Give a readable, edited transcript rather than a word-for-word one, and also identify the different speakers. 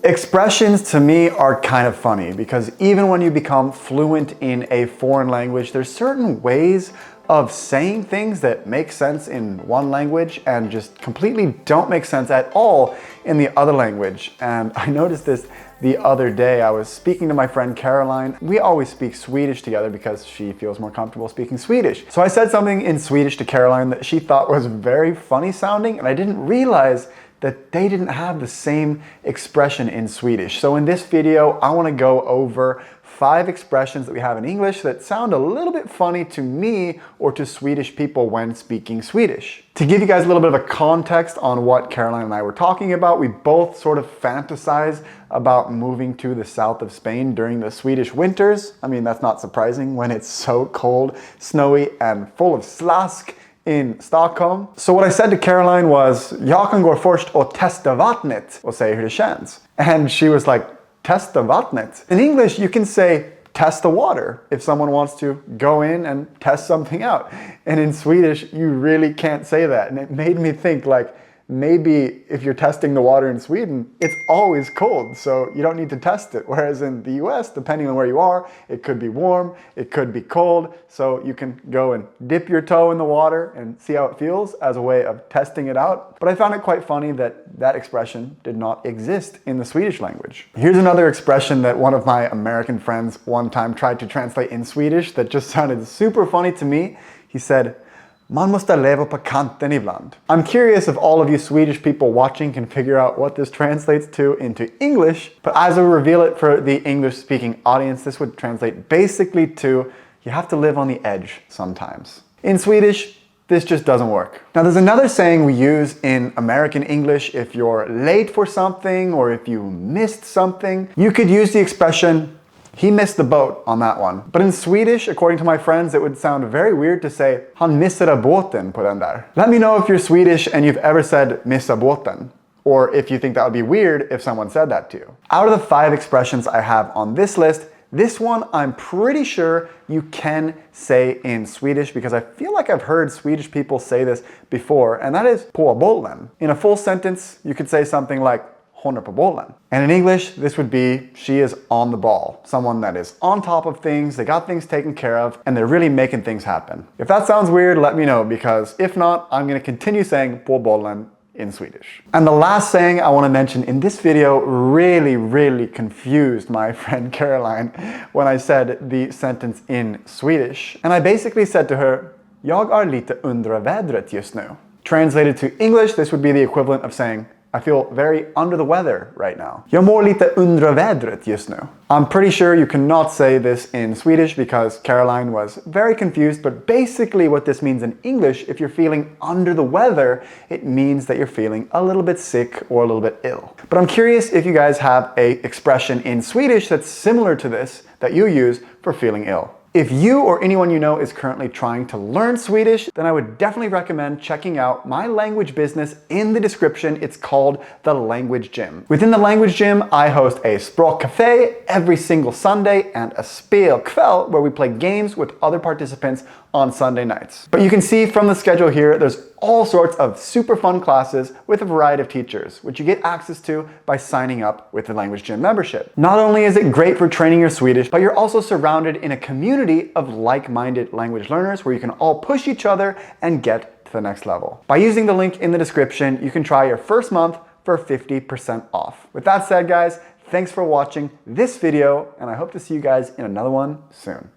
Speaker 1: Expressions to me are kind of funny because even when you become fluent in a foreign language, there's certain ways of saying things that make sense in one language and just completely don't make sense at all in the other language. And I noticed this the other day. I was speaking to my friend Caroline. We always speak Swedish together because she feels more comfortable speaking Swedish. So I said something in Swedish to Caroline that she thought was very funny sounding, and I didn't realize that they didn't have the same expression in Swedish. So in this video, I want to go over 5 expressions that we have in English that sound a little bit funny to me or to Swedish people when speaking Swedish. To give you guys a little bit of a context on what Caroline and I were talking about, we both sort of fantasize about moving to the south of Spain during the Swedish winters. I mean, that's not surprising when it's so cold, snowy, and full of slask in Stockholm. So what I said to Caroline was, jag kan gå först och testa vattnet och se hur det känns. And she was like, testa vattnet? In English, you can say, test the water if someone wants to go in and test something out. And in Swedish, you really can't say that. And it made me think, like, maybe if you're testing the water in Sweden, it's always cold, so you don't need to test it. Whereas in the US, depending on where you are, it could be warm, it could be cold, so you can go and dip your toe in the water and see how it feels as a way of testing it out. But I found it quite funny that that expression did not exist in the Swedish language. Here's another expression that one of my American friends one time tried to translate in Swedish that just sounded super funny to me. He said, man måste leva på kanten ibland. I'm curious if all of you Swedish people watching can figure out what this translates to into English, but as I reveal it for the English-speaking audience, this would translate basically to, you have to live on the edge sometimes. In Swedish, this just doesn't work. Now there's another saying we use in American English if you're late for something or if you missed something. You could use the expression, he missed the boat on that one. But in Swedish, according to my friends, it would sound very weird to say, han missade båten på den där. Let me know if you're Swedish and you've ever said missa båten, or if you think that would be weird if someone said that to you. Out of the 5 expressions I have on this list, this one I'm pretty sure you can say in Swedish because I feel like I've heard Swedish people say this before, and that is på bollen. In a full sentence, you could say something like, hon är på bollen. And in English, this would be, she is on the ball. Someone that is on top of things, they got things taken care of, and they're really making things happen. If that sounds weird, let me know, because if not, I'm going to continue saying på bollen in Swedish. And the last saying I want to mention in this video really confused my friend Caroline when I said the sentence in Swedish. And I basically said to her, jag är lite under vädret just nu. Translated to English, this would be the equivalent of saying, I feel very under the weather right now. Jag mår lite under vädret just nu. I'm pretty sure you cannot say this in Swedish because Caroline was very confused, but basically what this means in English, if you're feeling under the weather, it means that you're feeling a little bit sick or a little bit ill. But I'm curious if you guys have an expression in Swedish that's similar to this that you use for feeling ill. If you or anyone you know is currently trying to learn Swedish, then I would definitely recommend checking out my language business in the description. It's called The Language Gym. Within The Language Gym, I host a språkcafé every single Sunday and a spelkväll where we play games with other participants on Sunday nights. But you can see from the schedule here, there's all sorts of super fun classes with a variety of teachers, which you get access to by signing up with the Language Gym membership. Not only is it great for training your Swedish, but you're also surrounded in a community of like-minded language learners where you can all push each other and get to the next level. By using the link in the description, you can try your first month for 50% off. With that said, guys, thanks for watching this video, and I hope to see you guys in another one soon.